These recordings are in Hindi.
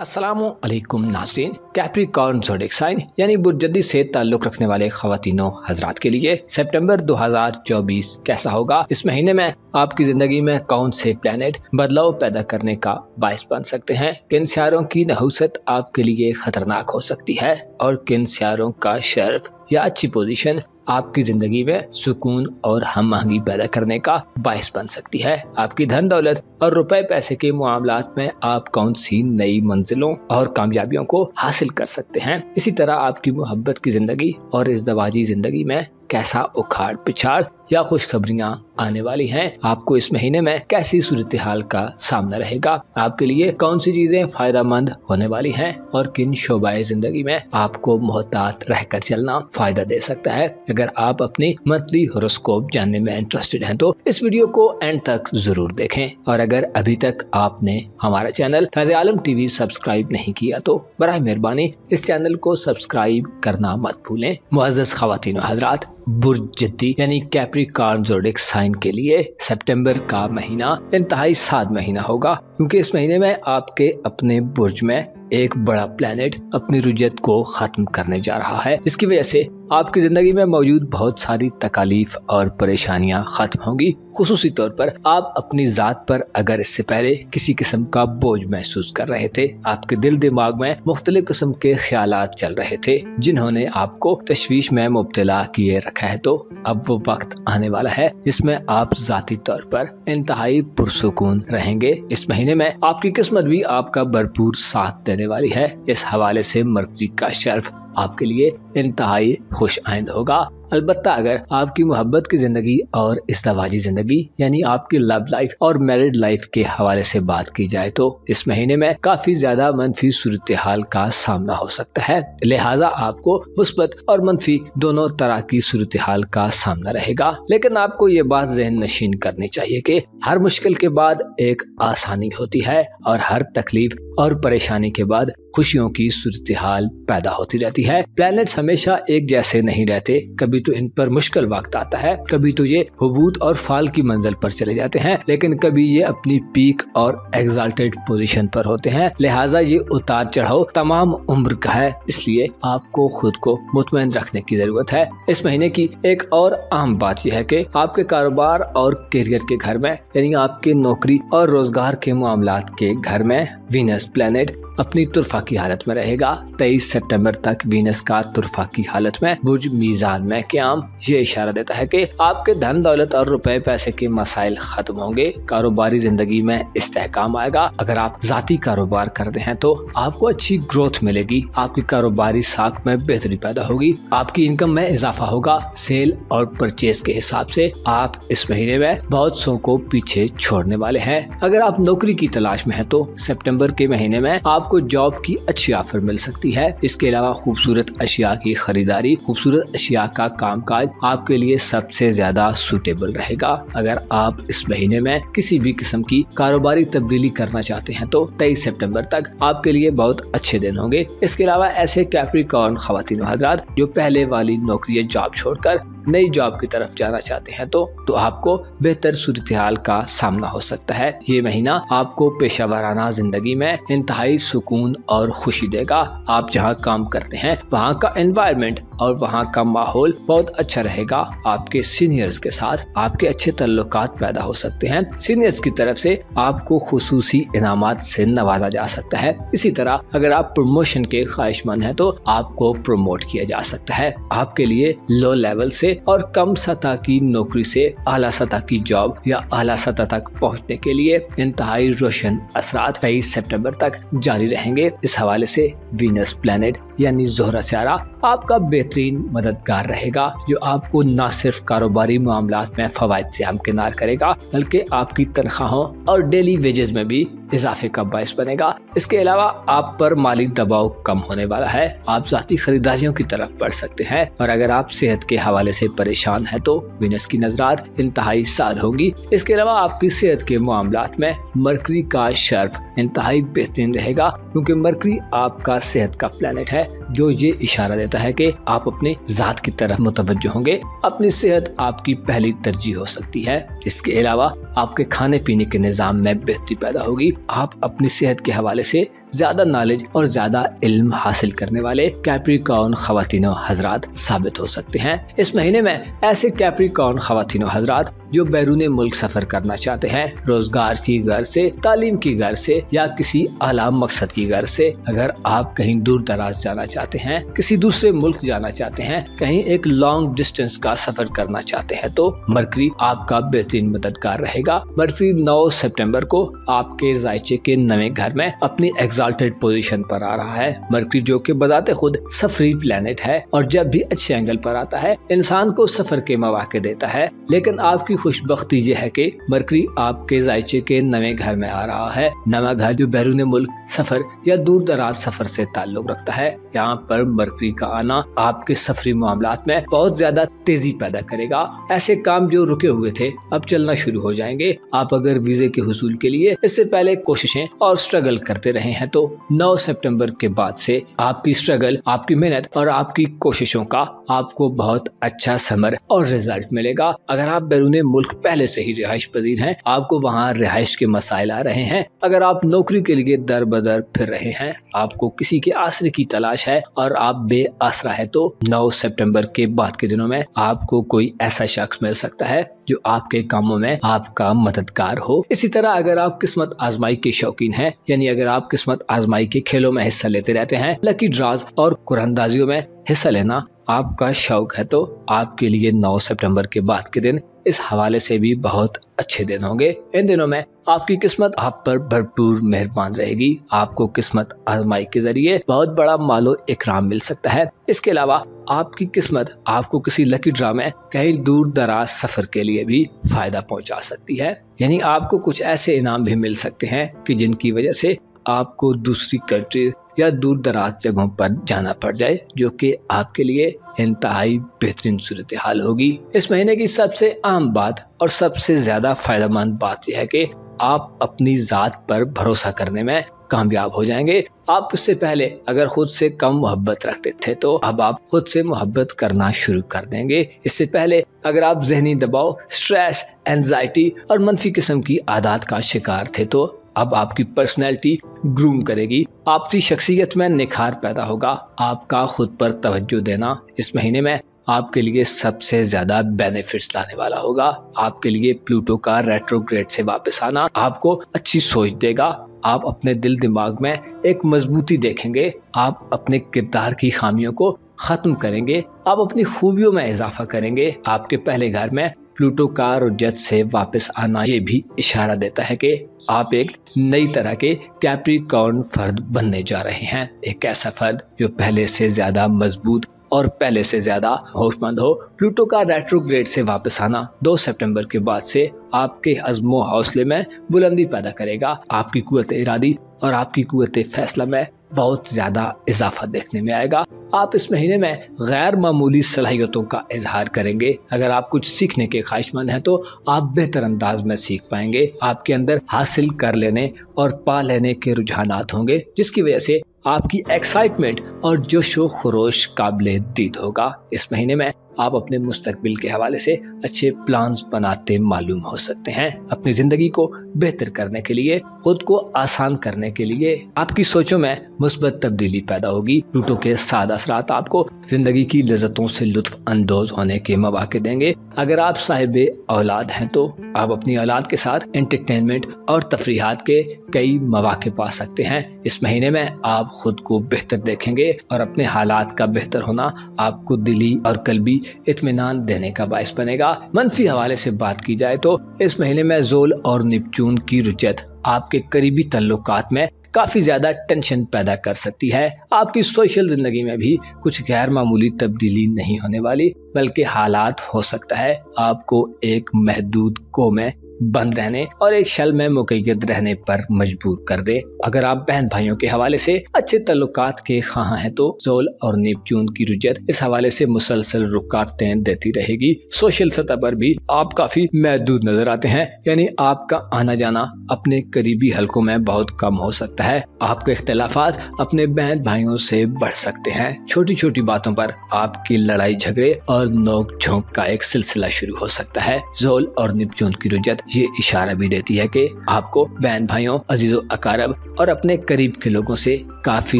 अस्सलामु अलैकुम नाज़रीन। कैप्रिकॉर्न ज़ोडिएक साइन यानी बुर्जदी से ताल्लुक़ रखने वाले ख़वातीनो हज़रात के लिए सितंबर 2024 कैसा होगा। इस महीने में आपकी ज़िंदगी में कौन से प्लैनेट बदलाव पैदा करने का बायस बन सकते हैं, किन सियारों की नहुसत आपके लिए ख़तरनाक हो सकती है और किन सियारों का शर्फ या अच्छी पोजीशन आपकी जिंदगी में सुकून और हम आहंगी पैदा करने का बायस बन सकती है। आपकी धन दौलत और रुपए पैसे के मामलात में आप कौन सी नई मंजिलों और कामयाबियों को हासिल कर सकते हैं। इसी तरह आपकी मोहब्बत की जिंदगी और इज़्दवाजी जिंदगी में कैसा उखाड़ पिछाड़ या खुशखबरियां आने वाली हैं। आपको इस महीने में कैसी सूरत हाल का सामना रहेगा, आपके लिए कौन सी चीजें फायदेमंद होने वाली हैं और किन शोबाए जिंदगी में आपको मोहतात रहकर चलना फायदा दे सकता है। अगर आप अपनी मंथली होरोस्कोप जानने में इंटरेस्टेड हैं तो इस वीडियो को एंड तक जरूर देखें, और अगर अभी तक आपने हमारा चैनल फैज़ आलम टीवी सब्सक्राइब नहीं किया तो बराए मेहरबानी इस चैनल को सब्सक्राइब करना मत भूलें। मुअज़्ज़ज़ ख़वातीन हज़रात, बुर्जदी यानी कैप्रिकॉर्न ज़ोडिएक साइन के लिए सितंबर का महीना इंतहाई साद महीना होगा, क्योंकि इस महीने में आपके अपने बुर्ज में एक बड़ा प्लैनेट अपनी रुजत को खत्म करने जा रहा है। इसकी वजह से आपकी जिंदगी में मौजूद बहुत सारी तकालीफ और परेशानियां खत्म होंगी। खुसूसी तौर पर आप अपनी जात पर अगर इससे पहले किसी किस्म का बोझ महसूस कर रहे थे, आपके दिल दिमाग में मुख्तलिफ किस्म के ख्यालात चल रहे थे जिन्होंने आपको तशवीश में मुब्तला किए रखा है, तो अब वो वक्त आने वाला है जिसमें आप जाती तौर पर इंतहाई पुरसुकून रहेंगे। इस महीने में आपकी किस्मत भी आपका भरपूर साथ देने वाली है। इस हवाले से मरकरी का शर्फ आपके लिए इंतहाई खुश आइंद होगा। अलबत्ता अगर आपकी मोहब्बत की जिंदगी और इज़्दवाजी जिंदगी यानी आपकी लव लाइफ और मैरिड लाइफ के हवाले से बात की जाए तो इस महीने में काफी ज्यादा मनफी सूरत हाल का सामना हो सकता है। लिहाजा आपको मुस्बत और मनफी दोनों तरह की सूरत हाल का सामना रहेगा। लेकिन आपको ये बात ज़हन नशीन करनी चाहिए कि हर मुश्किल के बाद एक आसानी होती है और हर तकलीफ और परेशानी के बाद खुशियों की सूरत हाल पैदा होती रहती है। प्लैनेट्स हमेशा एक जैसे नहीं रहते, कभी तो इन पर मुश्किल वक्त आता है, कभी तो ये हुबूत और फाल की मंजिल पर चले जाते हैं, लेकिन कभी ये अपनी पीक और एग्जाल्टेड पोजीशन पर होते हैं। लिहाजा ये उतार चढ़ाव तमाम उम्र का है, इसलिए आपको खुद को मुतमईन रखने की जरूरत है। इस महीने की एक और अहम बात यह है कि आपके कारोबार और करियर के घर में यानी आपके नौकरी और रोजगार के मामलात के घर में वीनस प्लैनेट अपनी तुरफा की हालत में रहेगा। 23 सितंबर तक वीनस का तुरफा की हालत में बुर्ज मीज़ान में क़याम ये इशारा देता है कि आपके धन दौलत और रुपए पैसे के मसाइल खत्म होंगे, कारोबारी जिंदगी में इस्तेहकाम आएगा। अगर आप जाती कारोबार करते हैं तो आपको अच्छी ग्रोथ मिलेगी, आपकी कारोबारी साख में बेहतरी पैदा होगी, आपकी इनकम में इजाफा होगा। सेल और परचेज के हिसाब से आप इस महीने में बहुत सौ को पीछे छोड़ने वाले हैं। अगर आप नौकरी की तलाश में हैं तो सितंबर के महीने में आपको जॉब की अच्छी ऑफर मिल सकती है। इसके अलावा खूबसूरत अशिया की खरीदारी, खूबसूरत अशिया का कामकाज आपके लिए सबसे ज्यादा सूटेबल रहेगा। अगर आप इस महीने में किसी भी किस्म की कारोबारी तब्दीली करना चाहते हैं तो 23 सितंबर तक आपके लिए बहुत अच्छे दिन होंगे। इसके अलावा ऐसे कैप्रिकॉर्न ख़वातीन हज़रात जो पहले वाली नौकरी जॉब छोड़कर नई जॉब की तरफ जाना चाहते हैं तो आपको बेहतर सूरत हाल का सामना हो सकता है। ये महीना आपको पेशावराना जिंदगी में इंतहाई सुकून और खुशी देगा। आप जहां काम करते हैं वहां का एनवायरनमेंट और वहां का माहौल बहुत अच्छा रहेगा। आपके सीनियर्स के साथ आपके अच्छे तल्लुकात पैदा हो सकते हैं। सीनियर्स की तरफ से आपको खुसूसी इनामात से नवाजा जा सकता है। इसी तरह अगर आप प्रमोशन के ख्वाहिशमंद हैं तो आपको प्रमोट किया जा सकता है। आपके लिए लो लेवल से और कम सतह की नौकरी से आला सतह की जॉब या आला सतह तक पहुंचने के लिए इंतहाई रोशन असरात 23 सितंबर तक जारी रहेंगे। इस हवाले से वीनस प्लैनेट यानी ज़ोहरा सियारा आपका बेहतरीन मददगार रहेगा, जो आपको न सिर्फ कारोबारी मामलात में फवायद से हमकिनार करेगा बल्कि आपकी तनख्वाहों और डेली वेजेस में भी इजाफे का बायस बनेगा। इसके अलावा आप पर माली दबाव कम होने वाला है, आप जाती खरीदारियों की तरफ बढ़ सकते हैं। और अगर आप सेहत के हवाले से परेशान है तो वीनस की नजरात इंतहाई साद होगी। इसके अलावा आपकी सेहत के मामलात में मरकरी का शर्फ इंतहाई बेहतरीन रहेगा, क्योंकि मरकरी आपका सेहत का प्लैनेट है जो ये इशारा देता है कि आप अपने जात की तरफ मुतवज्जो होंगे। अपनी सेहत आपकी पहली तरजीह हो सकती है। इसके अलावा आपके खाने पीने के निज़ाम में बेहतरी पैदा होगी। आप अपनी सेहत के हवाले से ज्यादा नॉलेज और ज्यादा इल्म हासिल करने वाले कैप्रिकॉर्न खवातीनो हजरात साबित हो सकते हैं। इस महीने में ऐसे कैप्रिकॉर्न खवातीनो हजरात जो बैरून मुल्क सफर करना चाहते हैं, रोजगार की गर्ज से, तालीम की गर्ज से या किसी आला मकसद की गर्ज से, अगर आप कहीं दूर दराज जाना चाहते हैं, किसी दूसरे मुल्क जाना चाहते हैं, कहीं एक लॉन्ग डिस्टेंस का सफर करना चाहते हैं, तो मरकरी आपका बेहतरीन मददगार रहेगा। मरकरी 9 सितंबर को आपके जायचे के नए घर में अपनी एग्जाल्टेड पोजीशन पर आ रहा है। मरकरी जो कि बजाते खुद सफरी प्लेनेट है और जब भी अच्छे एंगल पर आता है इंसान को सफर के मौके देता है, लेकिन आपकी खुशबख्ती ये है कि मरकरी आपके जायचे के नए घर में आ रहा है। नवा घर जो बैरून मुल्क सफर या दूर दराज सफर से ताल्लुक रखता है। यहाँ पर मरकरी का आना आपके सफरी मामलात में बहुत ज्यादा तेजी पैदा करेगा। ऐसे काम जो रुके हुए थे अब चलना शुरू हो जाएंगे। आप अगर वीजे के हुसूल के लिए इससे पहले कोशिशें और स्ट्रगल करते रहे हैं तो 9 सितंबर के बाद से आपकी स्ट्रगल, आपकी मेहनत और आपकी कोशिशों का आपको बहुत अच्छा समर और रिजल्ट मिलेगा। अगर आप बैरून मुल्क पहले से ही रिहाइश पजीर हैं, आपको वहाँ रिहाइश के मसाइल आ रहे हैं, अगर आप नौकरी के लिए दर बदर फिर रहे हैं, आपको किसी के आसरे की तलाश है और आप बेआसरा है, तो 9 सितंबर के बाद के दिनों में आपको कोई ऐसा शख्स मिल सकता है जो आपके कामों में आपका मददगार हो। इसी तरह अगर आप किस्मत आजमाई के शौकीन हैं, यानी अगर आप किस्मत आजमाई के खेलों में हिस्सा लेते रहते हैं, लकी ड्राज और कुरानदाजियों में हिस्सा लेना आपका शौक है, तो आपके लिए 9 सितंबर के बाद के दिन इस हवाले से भी बहुत अच्छे दिन होंगे। इन दिनों में आपकी किस्मत आप पर भरपूर मेहरबान रहेगी। आपको किस्मत आजमाई के जरिए बहुत बड़ा मालो इकराम मिल सकता है। इसके अलावा आपकी किस्मत आपको किसी लकी ड्रा में कहीं दूर दराज सफर के लिए भी फायदा पहुंचा सकती है, यानी आपको कुछ ऐसे इनाम भी मिल सकते हैं कि जिनकी वजह से आपको दूसरी कंट्री या दूर दराज जगहों पर जाना पड़ जाए, जो कि आपके लिए इंतहाई बेहतरीन सूरत हाल होगी। इस महीने की सबसे आम बात और सबसे ज्यादा फायदेमंद बात यह है कि आप अपनी जात पर भरोसा करने में कामयाब हो जाएंगे। आप इससे पहले अगर खुद से कम मोहब्बत रखते थे तो अब आप खुद से मोहब्बत करना शुरू कर देंगे। इससे पहले अगर आप जहनी दबाव, स्ट्रेस, एंजाइटी और मनफी किस्म की आदत का शिकार थे तो अब आपकी पर्सनैलिटी ग्रूम करेगी। आपकी शख्सियत में निखार पैदा होगा। आपका खुद पर तवज्जो देना इस महीने में आपके लिए सबसे ज्यादा बेनिफिट्स लाने वाला होगा। आपके लिए प्लूटो का रेट्रोग्रेड से वापस आना आपको अच्छी सोच देगा। आप अपने दिल दिमाग में एक मजबूती देखेंगे। आप अपने किरदार की खामियों को खत्म करेंगे। आप अपनी खूबियों में इजाफा करेंगे। आपके पहले घर में प्लूटो का रुजत से वापस आना ये भी इशारा देता है कि आप एक नई तरह के कैप्रिकॉर्न फर्द बनने जा रहे हैं। एक ऐसा फर्द जो पहले से ज्यादा मजबूत और पहले से ज्यादा होशमंद हो। प्लूटो का रेट्रोग्रेड से वापस आना 2 सितंबर के बाद से आपके अज़्मो हौसले में बुलंदी पैदा करेगा। आपकी कुव्वत इरादी और आपकी कुव्वत फैसला में बहुत ज्यादा इजाफा देखने में आएगा। आप इस महीने में गैर मामूली सलाहियतों का इजहार करेंगे। अगर आप कुछ सीखने के ख्वाहिशमंद हैं तो आप बेहतर अंदाज में सीख पाएंगे। आपके अंदर हासिल कर लेने और पा लेने के रुझानात होंगे, जिसकी वजह से आपकी एक्साइटमेंट और जोशो खरोश काबिले दीद होगा। इस महीने में आप अपने मुस्तकबिल के हवाले से अच्छे प्लान्स बनाते मालूम हो सकते हैं। अपनी जिंदगी को बेहतर करने के लिए, खुद को आसान करने के लिए आपकी सोचों में मुस्बत तब्दीली पैदा होगी। प्लूटो के साद असरात आपको जिंदगी की लज़्ज़तों से लुत्फ अंदोज होने के मौके देंगे। अगर आप साहिब औलाद हैं तो आप अपनी औलाद के साथ एंटरटेनमेंट और तफरीहात के कई मौके पा सकते हैं। इस महीने में आप खुद को बेहतर देखेंगे और अपने हालात का बेहतर होना आपको दिली और कल्बी इत्मीनान देने का बायस बनेगा। मनफी हवाले से बात की जाए तो इस महीने में ज़ोल और नेपच्यून की रुजत आपके करीबी तल्लुकात में काफी ज्यादा टेंशन पैदा कर सकती है। आपकी सोशल जिंदगी में भी कुछ गैर मामूली तब्दीली नहीं होने वाली, बल्कि हालात हो सकता है आपको एक महदूद को में बंद रहने और एक शल में मुकैयद रहने पर मजबूर कर दे। अगर आप बहन भाइयों के हवाले से अच्छे तल्लुकात के ख़्वाह हैं तो ज़ोल और नेपच्यून की रुजत इस हवाले से मुसलसल रुकावटें देती रहेगी। सोशल सतह पर भी आप काफी महदूद नजर आते हैं, यानी आपका आना जाना अपने करीबी हलकों में बहुत कम हो सकता है। आपके इख्तिलाफात अपने बहन भाइयों से बढ़ सकते हैं। छोटी छोटी बातों पर आपकी लड़ाई झगड़े और नोक झोंक का एक सिलसिला शुरू हो सकता है। ज़ोल और नेपच्यून की रुजत ये इशारा भी देती है कि आपको बहन भाइयों, अजीजों अकारब और अपने करीब के लोगों से काफी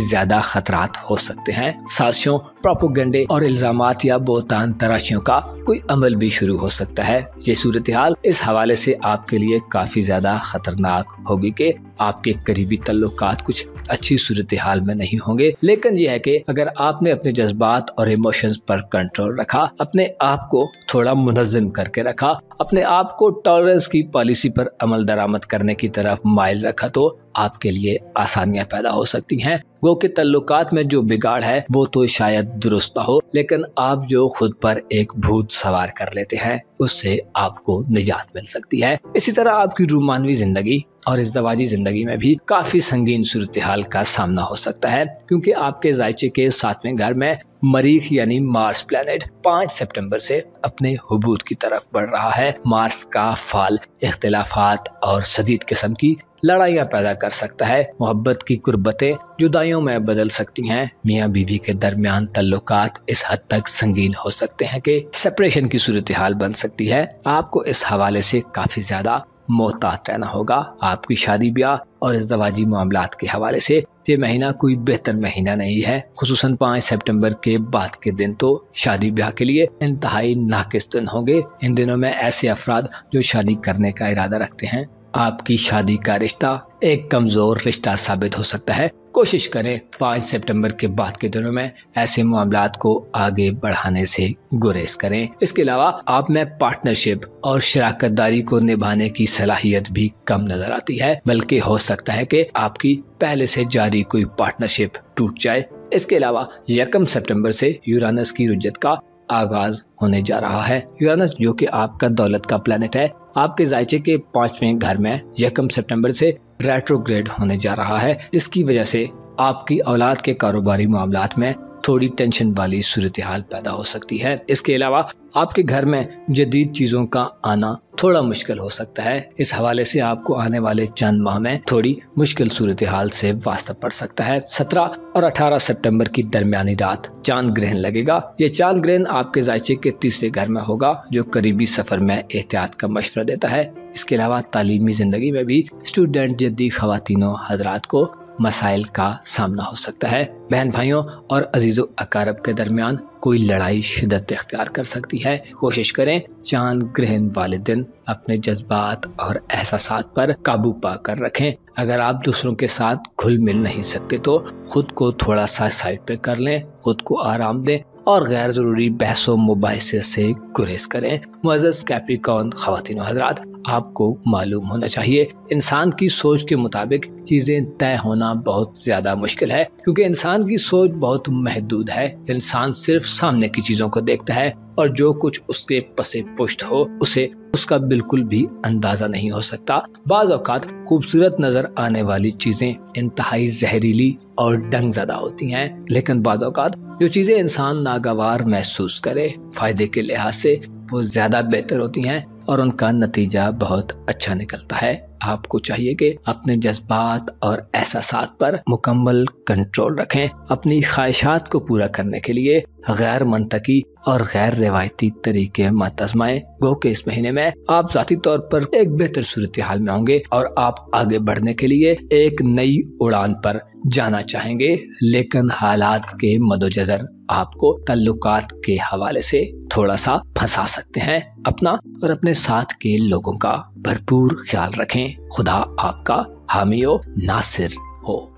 ज्यादा खतरात हो सकते हैं। साजिशों, प्रोपोगंडे और इल्जामात या बोतान तराशियों का कोई अमल भी शुरू हो सकता है। ये सूरत हाल इस हवाले से आपके लिए काफी ज्यादा खतरनाक होगी कि आपके करीबी तल्लुकात कुछ अच्छी सूरत हाल में नहीं होंगे। लेकिन यह है कि अगर आपने अपने जज्बात और इमोशंस पर कंट्रोल रखा, अपने आप को थोड़ा मुनज़्ज़म करके रखा, अपने आप को टॉलरेंस की पॉलिसी पर अमल दरामद करने की तरफ माइल रखा, तो आपके लिए आसानियां पैदा हो सकती हैं। गो के तल्लुकात में जो बिगाड़ है वो तो शायद दुरुस्त ना हो, लेकिन आप जो खुद पर एक भूत सवार कर लेते हैं उससे आपको निजात मिल सकती है। इसी तरह आपकी रूमानवी जिंदगी और इज़्दवाजी जिंदगी में भी काफी संगीन सूरत हाल का सामना हो सकता है, क्योंकि आपके जायचे के 7वें घर में मरीख यानी मार्स प्लैनेट 5 सितंबर से अपने हुबूत की तरफ बढ़ रहा है। मार्स का फाल इख्तिलाफात और शदीद किस्म की लड़ाइयाँ पैदा कर सकता है। मोहब्बत की कुर्बतें जुदाइयों में बदल सकती हैं। मियाँ बीवी के दरमियान तल्लुकात इस हद तक संगीन हो सकते हैं कि सेपरेशन की सूरत हाल बन सकती है। आपको इस हवाले से काफी ज्यादा मोहतात रहना होगा। आपकी शादी ब्याह और इज़्दवाजी मामलात के हवाले से ये महीना कोई बेहतर महीना नहीं है। खुसूसन 5 सितंबर के बाद के दिन तो शादी ब्याह के लिए इंतहाई नाकिस दिन होंगे। इन दिनों में ऐसे अफराद जो शादी करने का इरादा रखते हैं, आपकी शादी का रिश्ता एक कमजोर रिश्ता साबित हो सकता है। कोशिश करें 5 सितंबर के बाद के दिनों में ऐसे मामलात को आगे बढ़ाने से गुरेज करें। इसके अलावा आप में पार्टनरशिप और शराकतदारी को निभाने की सलाहियत भी कम नजर आती है, बल्कि हो सकता है कि आपकी पहले से जारी कोई पार्टनरशिप टूट जाए। इसके अलावा 1 सितंबर से यूरानस की रुजत का आगाज होने जा रहा है। यूरानस जो कि आपका दौलत का प्लेनेट है, आपके जायचे के 5वें घर में 1 सितंबर से रेट्रोग्रेड होने जा रहा है, जिसकी वजह से आपकी औलाद के कारोबारी मामलात में थोड़ी टेंशन वाली सूरत हाल पैदा हो सकती है। इसके अलावा आपके घर में जदीद चीजों का आना थोड़ा मुश्किल हो सकता है। इस हवाले से आपको आने वाले चंद माह में थोड़ी मुश्किल सूरत हाल से वास्ता पड़ सकता है। 17 और 18 सितंबर की दरमियानी रात चांद ग्रहण लगेगा। ये चांद ग्रहण आपके जायचे के 3रे घर में होगा, जो करीबी सफर में एहतियात का मशवरा देता है। इसके अलावा तालीमी जिंदगी में भी स्टूडेंट जद्दी खवातीनों हजरात को मसाइल का सामना हो सकता है। बहन भाइयों और अजीजों अकारब के दरमियान कोई लड़ाई शिद्दत इख्तियार कर सकती है। कोशिश करें चांद ग्रहण वाले दिन अपने जज्बात और एहसासात पर काबू पा कर रखें। अगर आप दूसरों के साथ घुल मिल नहीं सकते तो खुद को थोड़ा सा साइड पे कर लें, खुद को आराम दें और गैर जरूरी बहसों मुबाहिसे से गुरेज करें। मुअज़्ज़ज़ कैप्रिकॉर्न ख़वातीन व हज़रात, आपको मालूम होना चाहिए इंसान की सोच के मुताबिक चीजें तय होना बहुत ज्यादा मुश्किल है, क्योंकि इंसान की सोच बहुत महदूद है। इंसान सिर्फ सामने की चीजों को देखता है और जो कुछ उसके पसे पुष्ट हो उसे उसका बिल्कुल भी अंदाजा नहीं हो सकता। बाज़ औक़ात खूबसूरत नजर आने वाली चीजें इंतहाई जहरीली और डंगज़दा होती हैं, लेकिन बाज़ औक़ात जो चीजें इंसान नागवार महसूस करे फायदे के लिहाज से वो ज्यादा बेहतर होती हैं और उनका नतीजा बहुत अच्छा निकलता है। आपको चाहिए कि अपने जज्बात और एहसासात पर मुकम्मल कंट्रोल रखें। अपनी ख्वाहिशात को पूरा करने के लिए गैर मंतकी और गैर रिवायती तरीके मत आजमाएं। गो के इस महीने में आप ज़ाती तौर पर एक बेहतर सूरत हाल में होंगे और आप आगे बढ़ने के लिए एक नई उड़ान पर जाना चाहेंगे, लेकिन हालात के मद्देनजर आपको ताल्लुकात के हवाले से थोड़ा सा फंसा सकते हैं। अपना और अपने साथ के लोगों का भरपूर ख्याल रखें। खुदा आपका हामी व नासिर हो।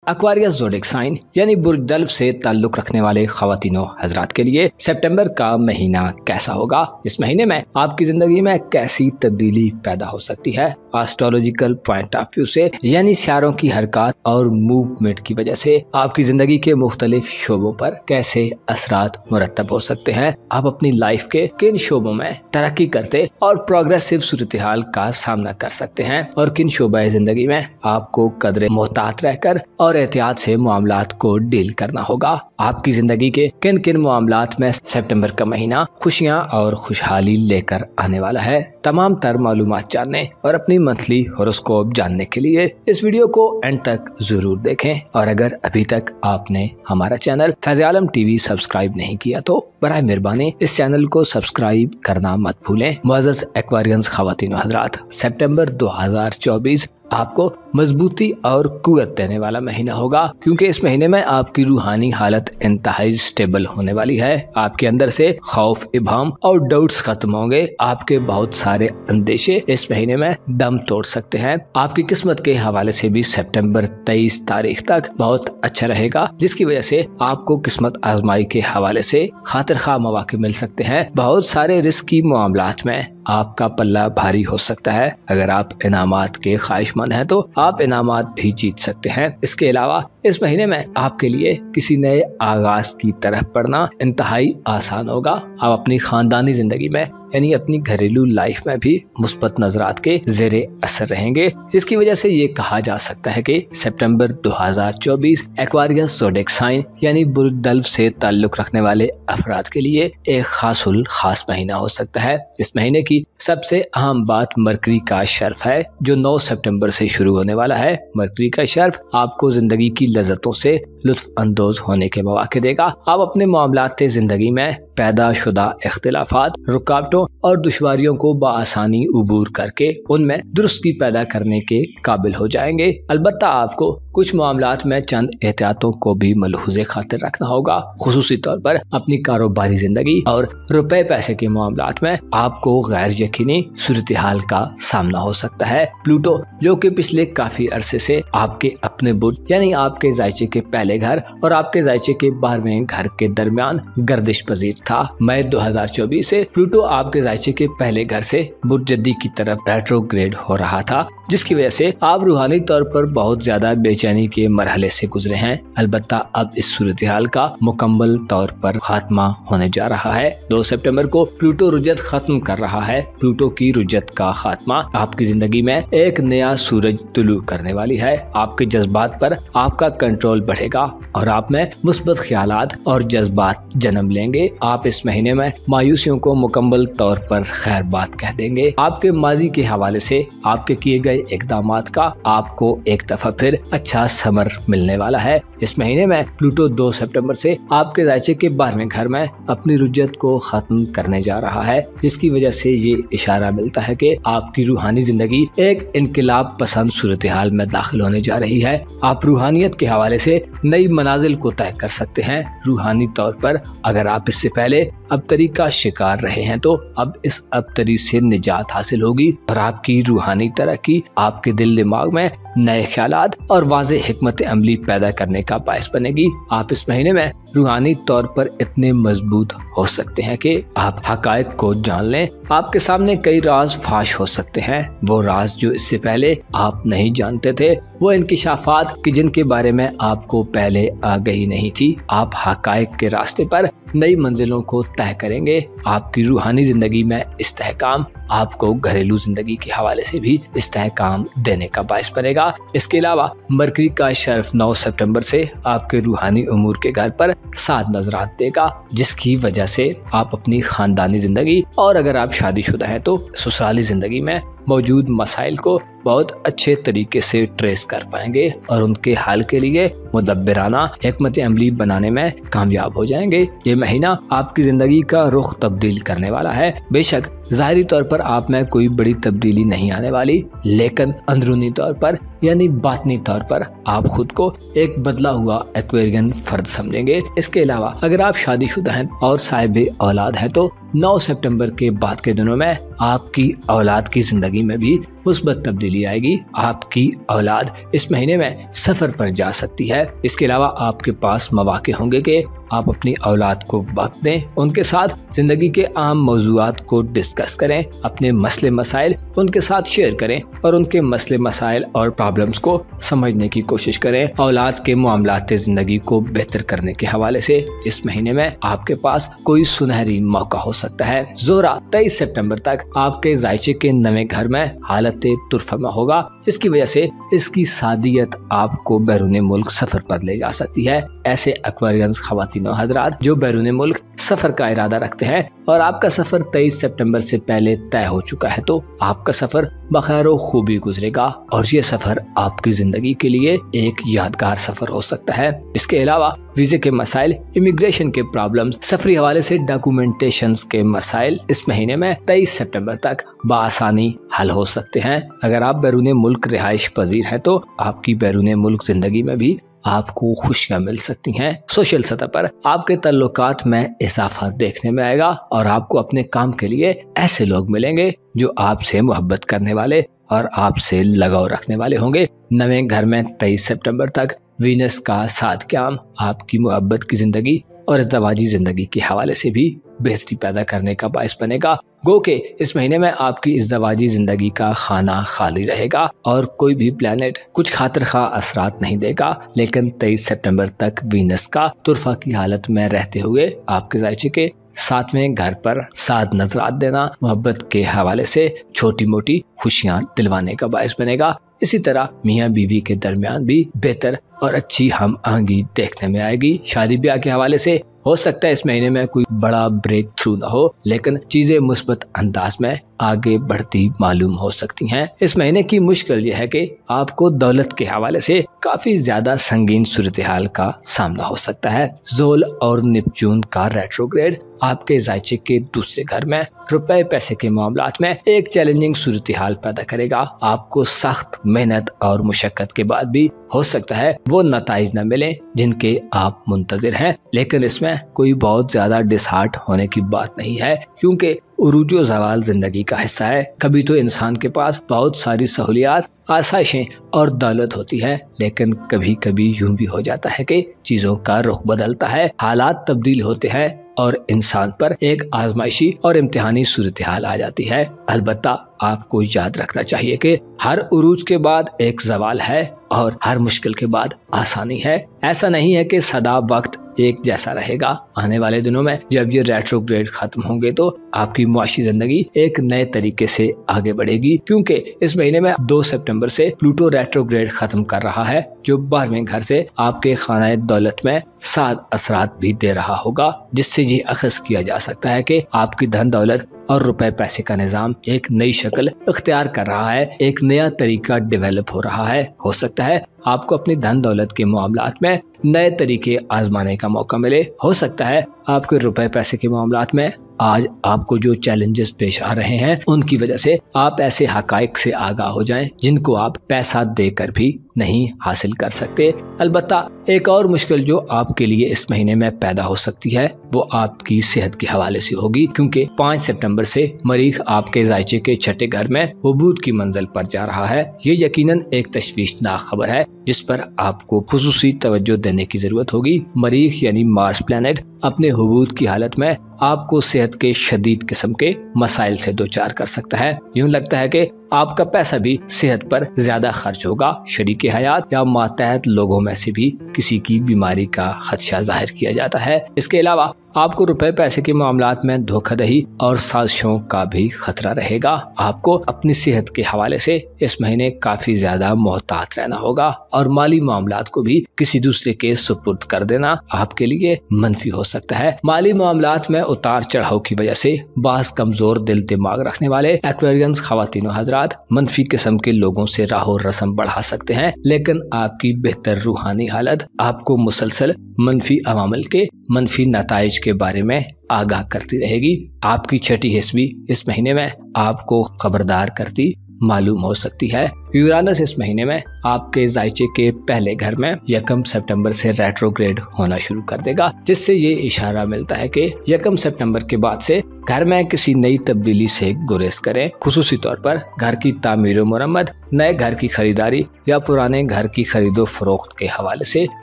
एक्वारियस ज़ोडिएक साइन यानी बुर्ज दल्व से ताल्लुक रखने वाले ख़वातीनों हजरात के लिए सितंबर का महीना कैसा होगा? इस महीने में आपकी जिंदगी में कैसी तब्दीली पैदा हो सकती है? एस्ट्रोलॉजिकल पॉइंट ऑफ व्यू से यानी सितारों की हरकत और मूवमेंट की वजह से आपकी जिंदगी के मुख्तलिफ शोबों पर कैसे असरात मुरतब हो सकते हैं? आप अपनी लाइफ के किन शोबों में तरक्की करते और प्रोग्रेसिव सूरत हाल का सामना कर सकते हैं और किन शोबा जिंदगी में आपको कदरे मोहतात रहकर और एहतियात से मामलात को डील करना होगा। आपकी जिंदगी के किन किन मामलात में सितंबर का महीना खुशियां और खुशहाली लेकर आने वाला है, तमाम तर मालूमात जानने और अपनी मंथली हॉरोस्कोप जानने के लिए इस वीडियो को एंड तक जरूर देखें। और अगर अभी तक आपने हमारा चैनल फैज़ आलम टीवी सब्सक्राइब नहीं किया तो बराए मेहरबानी इस चैनल को सब्सक्राइब करना मत भूलें। मुअज़्ज़ज़ एक्वेरियंस ख़वातीन व हज़रात, सितंबर 2024 आपको मजबूती और कुव्वत देने वाला महीना होगा, क्योंकि इस महीने में आपकी रूहानी हालत इंतहाई स्टेबल होने वाली है। आपके अंदर से खौफ, इबाम और डाउट्स खत्म होंगे। आपके बहुत सारे अंदेशे इस महीने में दम तोड़ सकते हैं। आपकी किस्मत के हवाले से भी सितंबर 23 तारीख तक बहुत अच्छा रहेगा, जिसकी वजह से आपको किस्मत आजमाई के हवाले से खातिर खा मौके मिल सकते हैं। बहुत सारे रिस्क की मामलात में आपका पल्ला भारी हो सकता है। अगर आप इनामात के ख्वाहिशमंद हैं तो आप इनामात भी जीत सकते हैं। इसके अलावा इस महीने में आपके लिए किसी नए आगाज की तरफ बढ़ना इंतहाई आसान होगा। आप अपनी खानदानी जिंदगी में यानी अपनी घरेलू लाइफ में भी मुस्बत नजरात के ज़ेरे असर रहेंगे, जिसकी वजह से ये कहा जा सकता है कि सितंबर 2024 एक्वेरियस ज़ोडिएक साइन यानी बुर्ज दल्व से ताल्लुक रखने वाले अफराद के लिए एक खास महीना हो सकता है। इस महीने की सबसे अहम बात मरकरी का शर्फ है, जो 9 सितंबर से शुरू होने वाला है। मरकरी का शर्फ आपको जिंदगी की लज़्ज़तों से लुत्फ अंदोज होने के मौके देगा। आप अपने मामलात जिंदगी में पैदा शुदा इख्तिलाफात, रुकावटों और दुश्वारियों को बआसानी उबूर करके उनमें दुरुस्ती पैदा करने के काबिल हो जाएंगे। अलबत्ता आपको कुछ मामलात में चंद एहतियातों को भी मलहूज़े खातिर रखना होगा। खुसूसी तौर पर अपनी कारोबारी जिंदगी और रुपए पैसे के मामलात में आपको गैर यकीनी सूरत हाल का सामना हो सकता है। प्लूटो, जो कि पिछले काफी अरसे से आपके अपने बुर्ज यानी आपके जायचे के पहले घर और आपके जायचे के 12वें घर के दरमियान गर्दिश पजीर था, मई 2024 से प्लूटो आपके जायचे के पहले घर से बुर्ज जद्दी की तरफ रेट्रोग्रेड हो रहा था, जिसकी वजह से आप रूहानी तौर पर बहुत ज्यादा बेचैनी के मरहले से गुजरे हैं। अलबत्ता अब इस सूरत हाल का मुकम्मल तौर पर खात्मा होने जा रहा है। 2 सितंबर को प्लूटो रुजत खत्म कर रहा है। प्लूटो की रुजत का खात्मा आपकी जिंदगी में एक नया सूरज तुलू करने वाली है। आपके जज्बात पर आपका कंट्रोल बढ़ेगा और आप में मुस्बत ख्यालात और जज्बात जन्म लेंगे। आप इस महीने में मायूसियों को मुकम्मल तौर पर खैर बात कह देंगे। आपके माजी के हवाले से आपके किए गए इकदामात का आपको एक दफा फिर अच्छा समर मिलने वाला है। इस महीने में प्लूटो 2 सितंबर से आपके जायचे के 12वें घर में अपनी रुजत को खत्म करने जा रहा है, जिसकी वजह से ये इशारा मिलता है कि आपकी रूहानी जिंदगी एक इनकलाब पसंद सूरत हाल में दाखिल होने जा रही है। आप रूहानियत के हवाले से नई मनाजिल को तय कर सकते हैं। रूहानी तौर पर अगर आप इससे पहले अबतरी का शिकार रहे हैं तो अब इस अबतरी से निजात हासिल होगी और आपकी रूहानी तरक्की आपके दिल दिमाग में नए ख्यालात और वाज़ेह हिकमत अमली पैदा करने का बायस बनेगी। आप इस महीने में रूहानी तौर पर इतने मजबूत हो सकते हैं कि आप हकायक को जान लें। आपके सामने कई राज फाश हो सकते हैं, वो राज जो इससे पहले आप नहीं जानते थे, वो इंकिशाफात कि जिनके बारे में आपको पहले आगाही नहीं थी। आप हकायक के रास्ते पर नई मंजिलों को तय करेंगे। आपकी रूहानी जिंदगी में इस्तेहकाम आपको घरेलू जिंदगी के हवाले से भी इस्तेहकाम देने का बायस बनेगा। इसके अलावा मरकरी का शर्फ 9 सितंबर से आपके रूहानी उमूर के घर पर 7 नजरात देगा, जिसकी वजह से आप अपनी खानदानी जिंदगी और अगर आप शादीशुदा हैं तो ससुराली जिंदगी में मौजूद मसाइल को बहुत अच्छे तरीके से ट्रेस कर पाएंगे और उनके हल के लिए मुदब्बिराना हिकमत अमली बनाने में कामयाब हो जाएंगे। ये महीना आपकी जिंदगी का रुख तब्दील करने वाला है। बेशक ज़ाहिरी तौर पर आप में कोई बड़ी तब्दीली नहीं आने वाली, लेकिन अंदरूनी तौर पर यानी बातनी तौर पर आप खुद को एक बदला हुआ एक्वेरियन फर्द समझेंगे। इसके अलावा अगर आप शादीशुदा हैं और साहिब औलाद हैं तो 9 सितंबर के बाद के दिनों में आपकी औलाद की जिंदगी में भी मुस्बत तब्दीली आएगी। आपकी औलाद इस महीने में सफर पर जा सकती है। इसके अलावा आपके पास मौके होंगे कि आप अपनी औलाद को वक्त दें, उनके साथ जिंदगी के आम मौज़ूआत को डिस्कस करें, अपने मसले मसाइल उनके साथ शेयर करें और उनके मसले मसाइल और प्रॉब्लम्स को समझने की कोशिश करें। औलाद के मामलात जिंदगी को बेहतर करने के हवाले से इस महीने में आपके पास कोई सुनहरी मौका हो सकता है। ज़ोहरा 23 सितंबर तक आपके जायचे के नवे घर में हालत रहते तुरफमा होगा, जिसकी वजह से इसकी सादियत आपको बैरून मुल्क सफर पर ले जा सकती है। ऐसे एक्वेरियंस ख्वातीनो हजरात जो बैरून मुल्क सफर का इरादा रखते हैं और आपका सफर 23 सितंबर से पहले तय हो चुका है, तो आपका सफर बखैर खूबी गुजरेगा और ये सफर आपकी जिंदगी के लिए एक यादगार सफर हो सकता है। इसके अलावा वीजे के मसाइल, इमिग्रेशन के प्रॉब्लम्स, सफरी हवाले से डॉक्यूमेंटेशन के मसाइल इस महीने में 23 सितंबर तक बआसानी हल हो सकते हैं। अगर आप बैरून मुल्क रिहाइश पजीर हैं तो आपकी बैरून मुल्क जिंदगी में भी आपको खुशियां मिल सकती हैं। सोशल सतह पर आपके ताल्लुकात में इजाफा देखने में आएगा और आपको अपने काम के लिए ऐसे लोग मिलेंगे जो आपसे मोहब्बत करने वाले और आपसे लगाव रखने वाले होंगे। नवे घर में 23 सितंबर तक वीनस का साथ क्याम आपकी मोहब्बत की जिंदगी और इज़्दवाजी जिंदगी के हवाले से भी बेहतरी पैदा करने का बायस बनेगा। गो के इस महीने में आपकी इज़्दवाजी जिंदगी का खाना खाली रहेगा और कोई भी प्लैनेट कुछ खातिर खा असरात नहीं देगा, लेकिन 23 सितंबर तक वीनस का तुरफा की हालत में रहते हुए आपके जायचे के 7वें घर पर साथ नजरात देना मोहब्बत के हवाले से छोटी मोटी खुशियां दिलवाने का बायस बनेगा। इसी तरह मियाँ बीवी के दरमियान भी बेहतर और अच्छी हम आहंगी देखने में आएगी। शादी ब्याह के हवाले से हो सकता है इस महीने में कोई बड़ा ब्रेक थ्रू न हो, लेकिन चीजें मुस्बत अंदाज में आगे बढ़ती मालूम हो सकती हैं। इस महीने की मुश्किल यह है कि आपको दौलत के हवाले से काफी ज्यादा संगीन सूरत हाल का सामना हो सकता है। जोल और नेपच्यून का रेट्रोग्रेड आपके जायचे के दूसरे घर में रुपए पैसे के मामलात में एक चैलेंजिंग सूरत हाल पैदा करेगा। आपको सख्त मेहनत और मुशक्कत के बाद भी हो सकता है वो नताइज न मिले जिनके आप मुंतजिर हैं, लेकिन इसमें कोई बहुत ज्यादा डिसहार्ट होने की बात नहीं है, क्योंकि उरूजो ज़वाल जिंदगी का हिस्सा है। कभी तो इंसान के पास बहुत सारी सहूलियात, आसाइशें और दौलत होती है, लेकिन कभी कभी यूं भी हो जाता है कि चीजों का रुख बदलता है, हालात तब्दील होते हैं और इंसान पर एक आजमाइशी और इम्तिहानी सूरत हाल आ जाती है। अलबत्ता आपको याद रखना चाहिए कि हर उरूज के बाद एक ज़वाल है और हर मुश्किल के बाद आसानी है। ऐसा नहीं है कि सदा वक्त एक जैसा रहेगा। आने वाले दिनों में जब ये रेट्रोग्रेड खत्म होंगे तो आपकी मुआशी जिंदगी एक नए तरीके से आगे बढ़ेगी, क्योंकि इस महीने में 2 सितंबर से प्लूटो रेट्रोग्रेड खत्म कर रहा है, जो 12वें घर से आपके खाना दौलत में 7 असरात भी दे रहा होगा, जिससे ये अखज़ किया जा सकता है कि आपकी धन दौलत और रुपए पैसे का निजाम एक नई शक्ल इख्तियार कर रहा है, एक नया तरीका डेवलप हो रहा है। हो सकता है आपको अपनी धन दौलत के मामलात में नए तरीके आजमाने का मौका मिले। हो सकता है आपके रुपए पैसे के मामलात में आज आपको जो चैलेंजेस पेश आ रहे हैं उनकी वजह से आप ऐसे हकाइक से आगाह हो जाएं जिनको आप पैसा देकर भी नहीं हासिल कर सकते। अलबत्ता एक और मुश्किल जो आपके लिए इस महीने में पैदा हो सकती है वो आपकी सेहत के हवाले से होगी, क्योंकि 5 सितंबर से मरीख आपके जायचे के छठे घर में हुबूद की मंजिल पर जा रहा है। ये यकीनन एक तशवीशनाक खबर है जिस पर आपको खुसूसी तवज्जो देने की जरूरत होगी। मरीख यानी मार्स प्लैनेट अपने हुबूद की हालत में आपको सेहत के शदीद किस्म के मसाइल से दो चार कर सकता है। यूं लगता है कि आपका पैसा भी सेहत पर ज्यादा खर्च होगा। शरीके हयात या मातहत लोगों में से भी किसी की बीमारी का खदशा जाहिर किया जाता है। इसके अलावा आपको रुपए पैसे के मामलात में धोखाधड़ी और साजिशों का भी खतरा रहेगा। आपको अपनी सेहत के हवाले से इस महीने काफी ज्यादा मोहतात रहना होगा और माली मामलात को भी किसी दूसरे के सुपुर्द कर देना आपके लिए मनफी हो सकता है। माली मामलात में उतार चढ़ाव की वजह से बास कमजोर दिल दिमाग रखने वाले एक्वेरियंस खवातीनो हजरात मनफी किस्म के लोगों से राहो रस्म बढ़ा सकते हैं, लेकिन आपकी बेहतर रूहानी हालत आपको मुसलसल मनफी अवामिल के मनफी नताइज के बारे में आगाह करती रहेगी। आपकी छठी हिस्सी इस महीने में आपको खबरदार करती मालूम हो सकती है। यूरानस इस महीने में आपके जायचे के पहले घर में 1 सितंबर से रेट्रोग्रेड होना शुरू कर देगा, जिससे ये इशारा मिलता है कि 1 सितंबर के बाद से घर में किसी नई तब्दीली से गुरेज करें। खुसूसी तौर पर घर की तामीर मुरम्मत, नए घर की खरीदारी या पुराने घर की खरीदो फरोख्त के हवाले से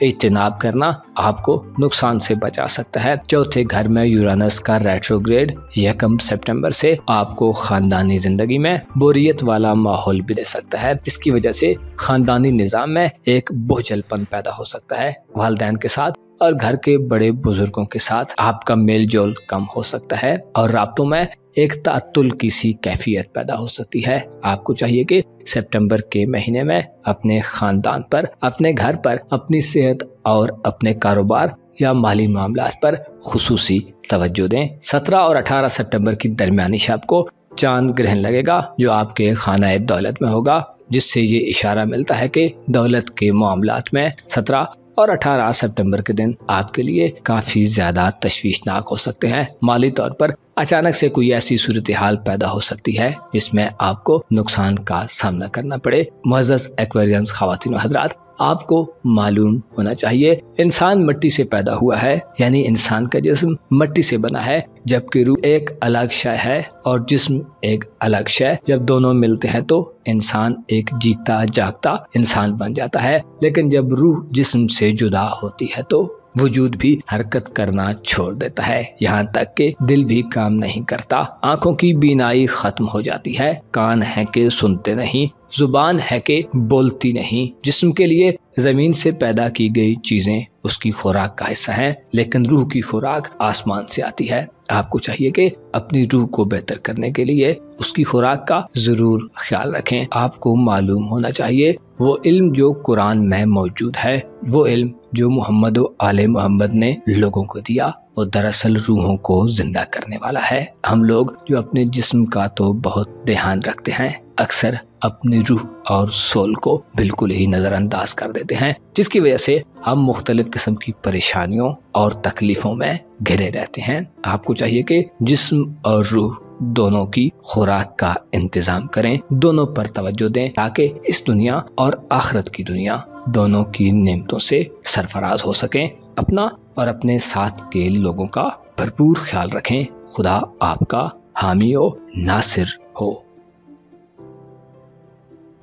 इज्तनाब करना आपको नुकसान से बचा सकता है। चौथे घर में यूरानस का रेट्रोग्रेड 1 सितंबर से आपको खानदानी जिंदगी में बोरियत वाला माहौल भी दे सकता है, जिसकी वजह से खानदानी निजाम में एक बोझलपन पैदा हो सकता है। वालिदैन के साथ और घर के बड़े बुजुर्गों के साथ आपका मेल जोल कम हो सकता है और राब्तों में एक तातुल की सी कैफियत पैदा हो सकती है। आपको चाहिए कि सितंबर के महीने में अपने खानदान पर, अपने घर पर, अपनी सेहत और अपने कारोबार या माली मामलात पर खुसूसी तवज्जो दें। 17 और 18 सितंबर की दरमियानी शब को चांद ग्रहण लगेगा जो आपके खाना दौलत में होगा, जिससे ये इशारा मिलता है कि दौलत के मामलात में 17 और 18 सितंबर के दिन आपके लिए काफी ज्यादा तशवीशनाक हो सकते हैं। माली तौर पर अचानक से कोई ऐसी सूरत हाल पैदा हो सकती है जिसमें आपको नुकसान का सामना करना पड़े। मुअज़्ज़ज़ एक्वेरियंस ख़वातीन व हज़रात, आपको मालूम होना चाहिए इंसान मिट्टी से पैदा हुआ है, यानी इंसान का जिस्म मिट्टी से बना है, जबकि रूह एक अलग शय है और जिस्म एक अलग शय। जब दोनों मिलते हैं तो इंसान एक जीता जागता इंसान बन जाता है, लेकिन जब रूह जिस्म से जुदा होती है तो वजूद भी हरकत करना छोड़ देता है, यहाँ तक कि दिल भी काम नहीं करता। आंखों की बीनाई खत्म हो जाती है, कान है कि सुनते नहीं, जुबान है कि बोलती नहीं। जिस्म के लिए जमीन से पैदा की गई चीजें उसकी खुराक का हिस्सा हैं, लेकिन रूह की खुराक आसमान से आती है। आपको चाहिए कि अपनी रूह को बेहतर करने के लिए उसकी खुराक का जरूर ख्याल रखें। आपको मालूम होना चाहिए वो इल्म जो कुरान में मौजूद है, वो इल्म जो मोहम्मद व आले मोहम्मद ने लोगों को दिया, वो दरअसल रूहों को जिंदा करने वाला है। हम लोग जो अपने जिस्म का तो बहुत ध्यान रखते हैं, अक्सर अपनी रूह और सोल को बिल्कुल ही नजरअंदाज कर देते हैं, जिसकी वजह से हम मुख्तलिफ किस्म की परेशानियों और तकलीफों में घिरे रहते हैं। आपको चाहिए कि जिस्म और रूह दोनों की खुराक का इंतजाम करें, दोनों पर तवज्जो दें, ताकि इस दुनिया और आखिरत की दुनिया दोनों की नेमतों से सरफराज हो सकें। अपना और अपने साथ के लोगों का भरपूर ख्याल रखें। खुदा आपका हामी हो, नासिर हो।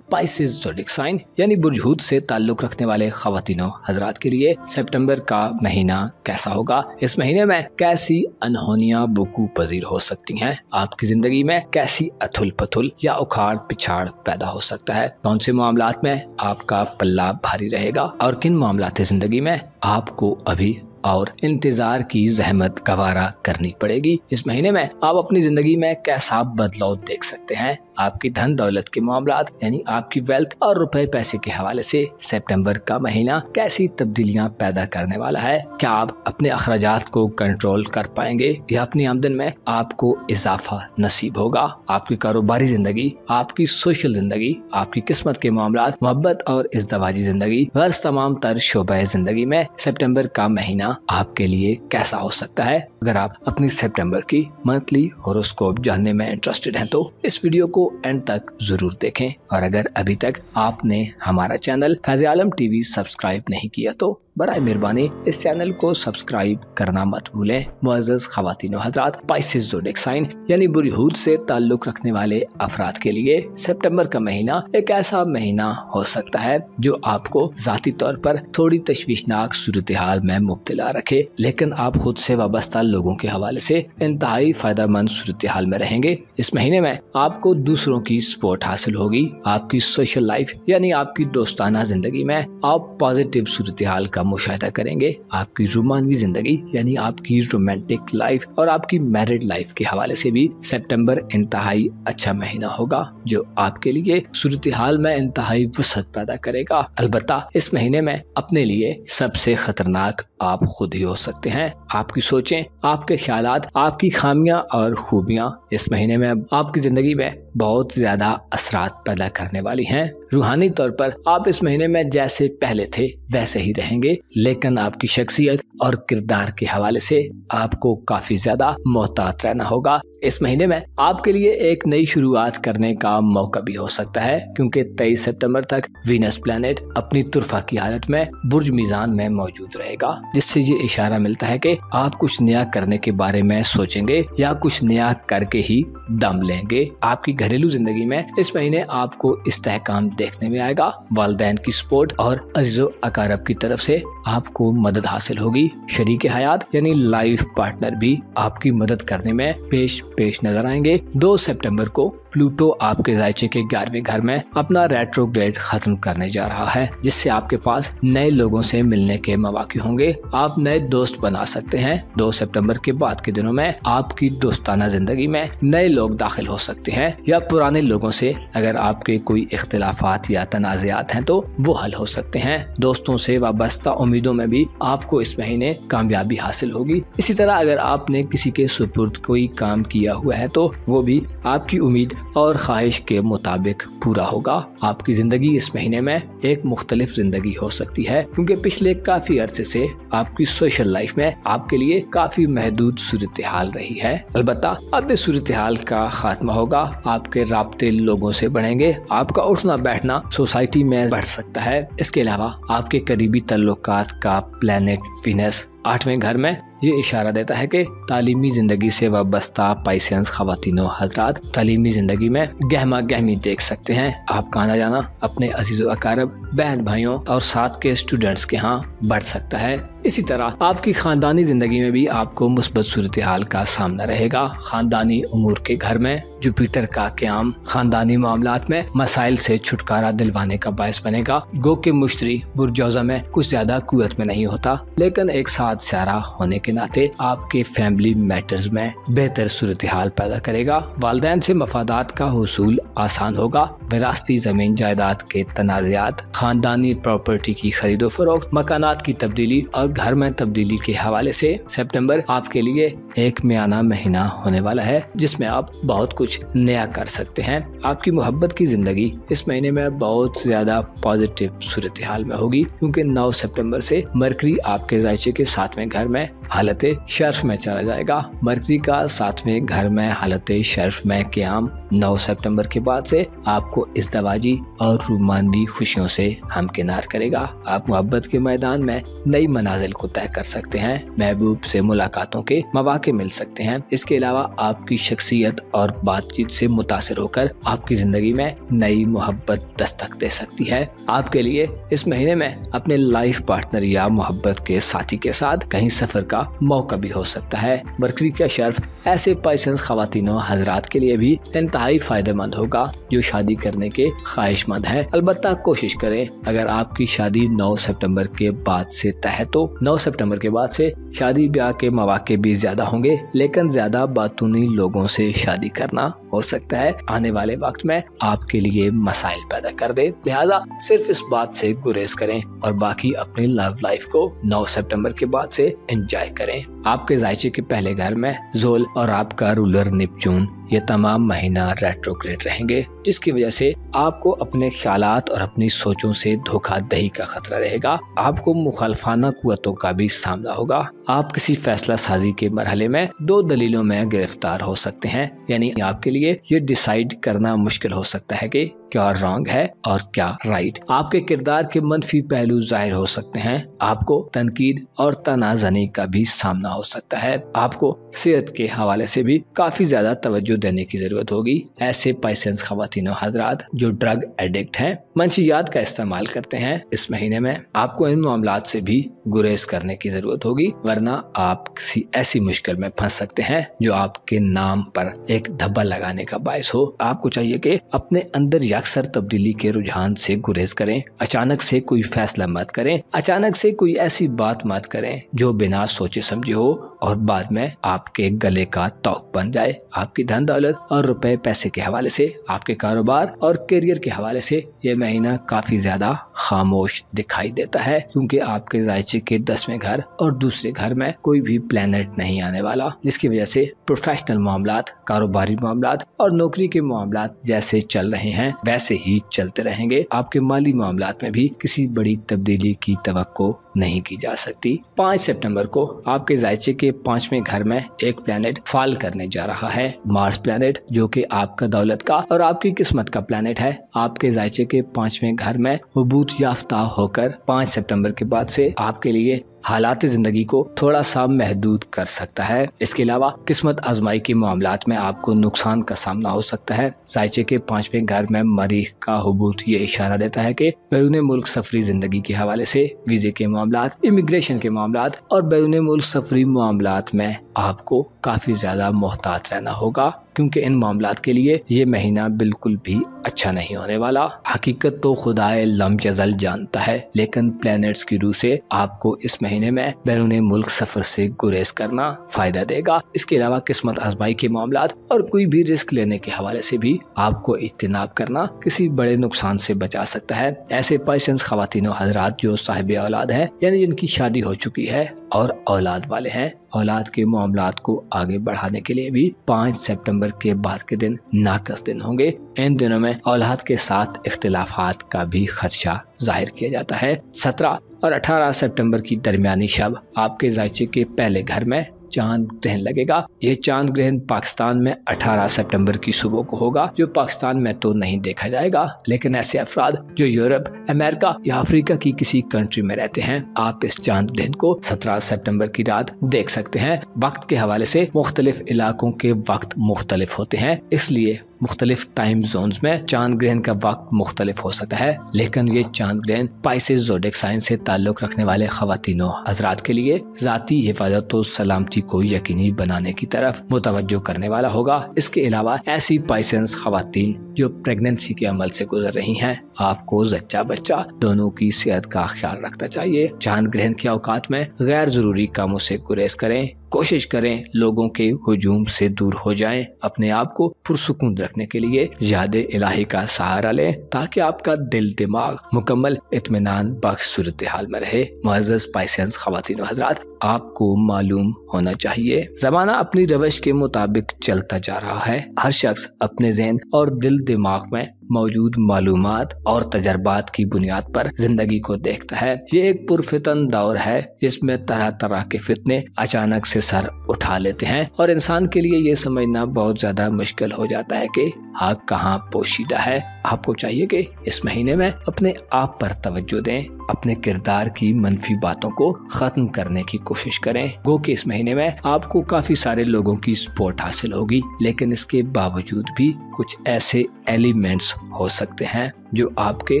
स्पाइसेस ज़ोडिएक साइन यानी बुर्ज हूत से ताल्लुक रखने वाले ख़वातीनों हजरात के लिए सितंबर का महीना कैसा होगा? इस महीने में कैसी अनहोनियां वकू पजीर हो सकती हैं? आपकी जिंदगी में कैसी अथुल पथुल या उखाड़ पिछाड़ पैदा हो सकता है? कौन से मामलात में आपका पल्ला भारी रहेगा और किन मामलात जिंदगी में आपको अभी और इंतजार की जहमत गवारा करनी पड़ेगी? इस महीने में आप अपनी जिंदगी में कैसा बदलाव देख सकते हैं? आपकी धन दौलत के मामलात यानी आपकी वेल्थ और रुपए पैसे के हवाले से सितंबर का महीना कैसी तब्दीलियां पैदा करने वाला है? क्या आप अपने अखराजात को कंट्रोल कर पाएंगे या अपनी आमदन में आपको इजाफा नसीब होगा? आपकी कारोबारी जिंदगी, आपकी सोशल जिंदगी, आपकी किस्मत के मामलात, मोहब्बत और इज़्दवाजी जिंदगी, गर्ज तमाम तर शोबे जिंदगी में सितंबर का महीना आपके लिए कैसा हो सकता है? अगर आप अपनी सितंबर की मंथली हॉरोस्कोप जानने में इंटरेस्टेड हैं तो इस वीडियो को एंड तक जरूर देखें, और अगर अभी तक आपने हमारा चैनल फैज़ आलम टीवी सब्सक्राइब नहीं किया तो बराए मेहरबानी इस चैनल को सब्सक्राइब करना मत भूलें। मुअज़्ज़ज़ ख़वातीन व हज़रात, स्पाइसेस ज़ोडिएक साइन यानी बुर्ज हूत से ताल्लुक रखने वाले अफराद के लिए सितंबर का महीना एक ऐसा महीना हो सकता है जो आपको ज़ाती तौर पर थोड़ी तशवीशनाक सूरत हाल में मुब्तला रखे, लेकिन आप खुद से वाबस्ता लोगों के हवाले से इंतहाई फायदेमंद सूरत हाल में रहेंगे। इस महीने में आपको दूसरों की सपोर्ट हासिल होगी। आपकी सोशल लाइफ यानी आपकी दोस्ताना जिंदगी में आप पॉजिटिव सूरत हाल का मुशाहिदा करेंगे। आपकी रोमानवी जिंदगी यानी आपकी रोमांटिक लाइफ और आपकी मैरिड लाइफ के हवाले से भी सितंबर इंतहाई अच्छा महीना होगा जो आपके लिए सूरत हाल में इंतहाई वसअत पैदा करेगा। अलबत्ता इस महीने में अपने लिए सबसे खतरनाक आप खुद ही हो सकते हैं। आपकी सोचें, आपके ख्यालात, आपकी खामियां और खूबियां इस महीने में आपकी जिंदगी में बहुत ज्यादा असरात पैदा करने वाली हैं। रूहानी तौर पर आप इस महीने में जैसे पहले थे वैसे ही रहेंगे, लेकिन आपकी शख्सियत और किरदार के हवाले से आपको काफी ज्यादा मोहतात रहना होगा। इस महीने में आपके लिए एक नई शुरुआत करने का मौका भी हो सकता है, क्योंकि 23 सितंबर तक वीनस प्लैनेट अपनी तुरफा की हालत में बुर्ज मीज़ान में मौजूद रहेगा, जिससे ये इशारा मिलता है कि आप कुछ नया करने के बारे में सोचेंगे या कुछ नया करके ही दम लेंगे। आपकी घरेलू जिंदगी में इस महीने आपको इस्तेहकाम देखने में आएगा। वालिदैन की सपोर्ट और अज़ीज़ो अकारब की तरफ से आपको मदद हासिल होगी। शरीक हयात यानी लाइफ पार्टनर भी आपकी मदद करने में पेश नजर आएंगे। 2 सितंबर को प्लूटो आपके जायचे के 11वें घर में अपना रेट्रोग्रेड खत्म करने जा रहा है, जिससे आपके पास नए लोगों से मिलने के मौके होंगे। आप नए दोस्त बना सकते हैं। 2 सितंबर के बाद के दिनों में आपकी दोस्ताना जिंदगी में नए लोग दाखिल हो सकते हैं, या पुराने लोगों से अगर आपके कोई इख्तिलाफात या तनाज़ात हैं तो वो हल हो सकते हैं। दोस्तों से वाबस्ता उम्मीदों में भी आपको इस महीने कामयाबी हासिल होगी। इसी तरह अगर आपने किसी के सुपुर्द कोई काम किया हुआ है तो वो भी आपकी उम्मीद और ख्वाहिश के मुताबिक पूरा होगा। आपकी जिंदगी इस महीने में एक मुख्तलिफ जिंदगी हो सकती है, क्योंकि पिछले काफी अरसे से आपकी सोशल लाइफ में आपके लिए काफी महदूद सूरत हाल रही है। अलबत्ता अब इस सूरत हाल का खात्मा होगा, आपके राब्ते लोगों से बढ़ेंगे, आपका उठना बैठना सोसाइटी में बढ़ सकता है। इसके अलावा आपके करीबी ताल्लुकात का प्लैनेट वीनस 8वें घर में ये इशारा देता है कि तालीमी जिंदगी से वाबस्ता पाइसेंस खवातीनो हजरात तालीमी जिंदगी में गहमा गहमी देख सकते हैं। आपका आना जाना अपने अजीज़ो अकारब, बहन भाइयों और साथ के स्टूडेंट्स के यहाँ बढ़ सकता है। इसी तरह आपकी खानदानी जिंदगी में भी आपको मुस्बत सूरत हाल का सामना रहेगा। खानदानी उमूर के घर में जुपिटर का क़याम खानदानी मामलात में मसाइल से छुटकारा दिलवाने का बायस बनेगा। गो के मुश्तरी बुर्जौजा में कुछ ज्यादा कुव्वत में नहीं होता, लेकिन एक साथ स्यारा होने के नाते आपके फैमिली मैटर्स में बेहतर सूरत हाल पैदा करेगा। वालिदैन से मफादात का हुसूल आसान होगा। विरासती जमीन जायदाद के तनाज़ात, खानदानी प्रॉपर्टी की खरीदो फरोख्त, मकानात की तब्दीली और घर में तब्दीली के हवाले से सितंबर आपके लिए एक मियाना महीना होने वाला है, जिसमें आप बहुत कुछ नया कर सकते हैं। आपकी मोहब्बत की जिंदगी इस महीने में बहुत ज्यादा पॉजिटिव सूरत हाल में होगी, क्योंकि 9 सितंबर से मरकरी आपके जायचे के 7वें घर में हालत शर्फ में चला जाएगा। मरकरी का 7वें घर में हालत शर्फ में क़याम 9 सितंबर के बाद से आपको इज़्दवाजी और रूमानी खुशियों से हमकिनार करेगा। आप मोहब्बत के मैदान में नई मनाजिल को तय कर सकते हैं। महबूब से मुलाकातों के मौके मिल सकते हैं। इसके अलावा आपकी शख्सियत और बातचीत से मुतासिर होकर आपकी जिंदगी में नई मोहब्बत दस्तक दे सकती है। आपके लिए इस महीने में अपने लाइफ पार्टनर या मोहब्बत के साथी के साथ कहीं सफर का मौका भी हो सकता है। मरकरी का शर्फ ऐसे पाइसेंस खवातीनों हजरात के लिए भी इंतहाई फायदेमंद होगा जो शादी करने के ख्वाहिशमंद है। अलबत्ता कोशिश करें, अगर आपकी शादी 9 सितंबर के बाद से तय है तो 9 सितंबर के बाद से शादी ब्याह के मौके भी ज्यादा होंगे, लेकिन ज्यादा बातूनी लोगों से शादी करना हो सकता है आने वाले वक्त में आपके लिए मसाइल पैदा कर दे। लिहाजा सिर्फ इस बात से गुरेज करें और बाकी अपनी लव लाइफ को 9 सितंबर के बाद से एंजॉय करें। आपके जायचे के पहले घर में जोल और आपका रूलर नेपच्यून ये तमाम महीना रेट्रोग्रेड रहेंगे, जिसकी वजह से आपको अपने ख्यालात और अपनी सोचों से धोखाधड़ी का खतरा रहेगा। आपको मुखालफाना कुव्वतों का भी सामना होगा। आप किसी फैसला साजी के मरहले में 2 दलीलों में गिरफ्तार हो सकते हैं, यानी आपके लिए ये डिसाइड करना मुश्किल हो सकता है कि क्या रॉन्ग है और क्या राइट। आपके किरदार के मनफी पहलू जाहिर हो सकते हैं। आपको तनकीद और तनाज़नी का भी सामना हो सकता है। आपको सेहत के हवाले से भी काफी ज्यादा तवज्जो देने की जरूरत होगी। ऐसे पाइसेंस खवातीनों हजरात जो ड्रग एडिक्ट हैं, मंशियात का इस्तेमाल करते हैं, इस महीने में आपको इन मामलात से भी गुरेज करने की जरूरत होगी, वरना आप किसी ऐसी मुश्किल में फंस सकते हैं जो आपके नाम पर एक धब्बा लगाने का बायस हो। आपको चाहिए कि अपने अंदर अक्सर तब्दीली के रुझान से गुरेज करें। अचानक से कोई फैसला मत करें। अचानक से कोई ऐसी बात मत करें जो बिना सोचे समझे हो और बाद में आपके गले का तौक बन जाए। आपकी धन दौलत और रुपए पैसे के हवाले से, आपके कारोबार और करियर के हवाले से ये महीना काफी ज्यादा खामोश दिखाई देता है, क्योंकि आपके जायचे के 10वें घर और दूसरे घर में कोई भी प्लेनेट नहीं आने वाला, जिसकी वजह से प्रोफेशनल मामलात, कारोबारी मामलात और नौकरी के मामलात जैसे चल रहे हैं वैसे ही चलते रहेंगे। आपके माली मामलात में भी किसी बड़ी तब्दीली की तवक्को नहीं की जा सकती। 5 सितंबर को आपके जायचे के 5वें घर में एक प्लेनेट फॉल करने जा रहा है, मार्स प्लेनेट, जो कि आपका दौलत का और आपकी किस्मत का प्लेनेट है। आपके जायचे के 5वें घर में हुबूत याफ्ता होकर 5 सितंबर के बाद से आपके लिए हालात जिंदगी को थोड़ा सा महदूद कर सकता है। इसके अलावा किस्मत आजमाई के मामलात में आपको नुकसान का सामना हो सकता है। जायचे के 5वें घर में मरीख का हुबूत ये इशारा देता है कि बैरून मुल्क सफरी जिंदगी के हवाले से वीजे के मामलात, इमिग्रेशन के मामलात और बैरून मुल्क सफरी मामलात में आपको काफी ज्यादा मोहतात रहना होगा। क्योंकि इन मामलात के लिए ये महीना बिल्कुल भी अच्छा नहीं होने वाला। हकीकत तो खुदाए लम जज़ल जानता है, लेकिन प्लैनेट्स की रूह से आपको इस महीने में बैरूने मुल्क सफर से गुरेज करना फायदा देगा। इसके अलावा किस्मत आजमाई के मामलात और कोई भी रिस्क लेने के हवाले से भी आपको इज्तिनाब करना किसी बड़े नुकसान से बचा सकता है। ऐसे पाइसेंस ख्वातीनो हजरात जो साहिब औलाद हैं, यानी जिनकी शादी हो चुकी है और औलाद वाले हैं, औलाद के मामलात को आगे बढ़ाने के लिए भी 5 सितंबर के बाद के दिन नाकस दिन होंगे। इन दिनों में औलाद के साथ इख्तिलाफात का भी खदशा जाहिर किया जाता है। 17 और 18 सितंबर की दरमियानी शब आपके जायचे के पहले घर में चांद ग्रहण लगेगा। ये चांद ग्रहण पाकिस्तान में 18 सितंबर की सुबह को होगा, जो पाकिस्तान में तो नहीं देखा जाएगा, लेकिन ऐसे अफराद जो यूरोप, अमेरिका या अफ्रीका की किसी कंट्री में रहते हैं, आप इस चांद ग्रहण को 17 सितंबर की रात देख सकते हैं। वक्त के हवाले से मुख्तलिफ इलाकों के वक्त मुख्तलिफ होते हैं, इसलिए मुख्तलिफ टाइम जोन्स में चांद ग्रहण का वक्त मुख्तलिफ हो सकता है। लेकिन ये चांद ग्रहण पाइसेस ज़ोडिएक साइन से ताल्लुक रखने वाले ख्वातीनों हजरात के लिए जाती हिफाजत और सलामती को यकीनी बनाने की तरफ मुतवज्जो करने वाला होगा। इसके अलावा ऐसी पाइसेंस ख्वातीन जो प्रेगनेंसी के अमल से गुजर रही हैं, आपको जच्चा बच्चा दोनों की सेहत का ख्याल रखना चाहिए। चांद ग्रहण के औकात में गैर जरूरी कामों से गुरेज करें। कोशिश करें लोगों के हुजूम से दूर हो जाएं। अपने आप को पुरसुकून रखने के लिए यादे इलाही का सहारा लें, ताकि आपका दिल दिमाग मुकम्मल इत्मीनान बख्श सूरत हाल में रहे। मुअज़्ज़ज़ पाइसेंस ख़वातीन व हज़रात, आपको मालूम होना चाहिए ज़माना अपनी रवश के मुताबिक चलता जा रहा है। हर शख्स अपने ज़हन और दिल दिमाग में मौजूद मालूमात और तजर्बात की बुनियाद पर जिंदगी को देखता है। ये एक पुरफितन दौर है जिसमें तरह तरह के फितने अचानक से सर उठा लेते हैं और इंसान के लिए ये समझना बहुत ज्यादा मुश्किल हो जाता है कि आग कहाँ पोशीदा है। आपको चाहिए कि इस महीने में अपने आप पर तवज्जो दें, अपने किरदार की मनफी बातों को खत्म करने की कोशिश करें। गो कि इस महीने में आपको काफी सारे लोगों की सपोर्ट हासिल होगी, लेकिन इसके बावजूद भी कुछ ऐसे एलिमेंट्स हो सकते हैं जो आपके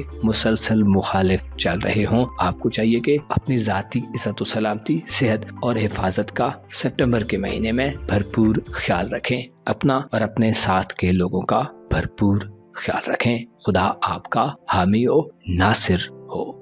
मुसलसल मुखालिफ चल रहे हों। आपको चाहिए कि अपनी जाती इज्जत सलामती, सेहत और हिफाजत का सितंबर के महीने में भरपूर ख्याल रखें। अपना और अपने साथ के लोगों का भरपूर ख्याल रखें। खुदा आपका हामी हो, नासिर हो।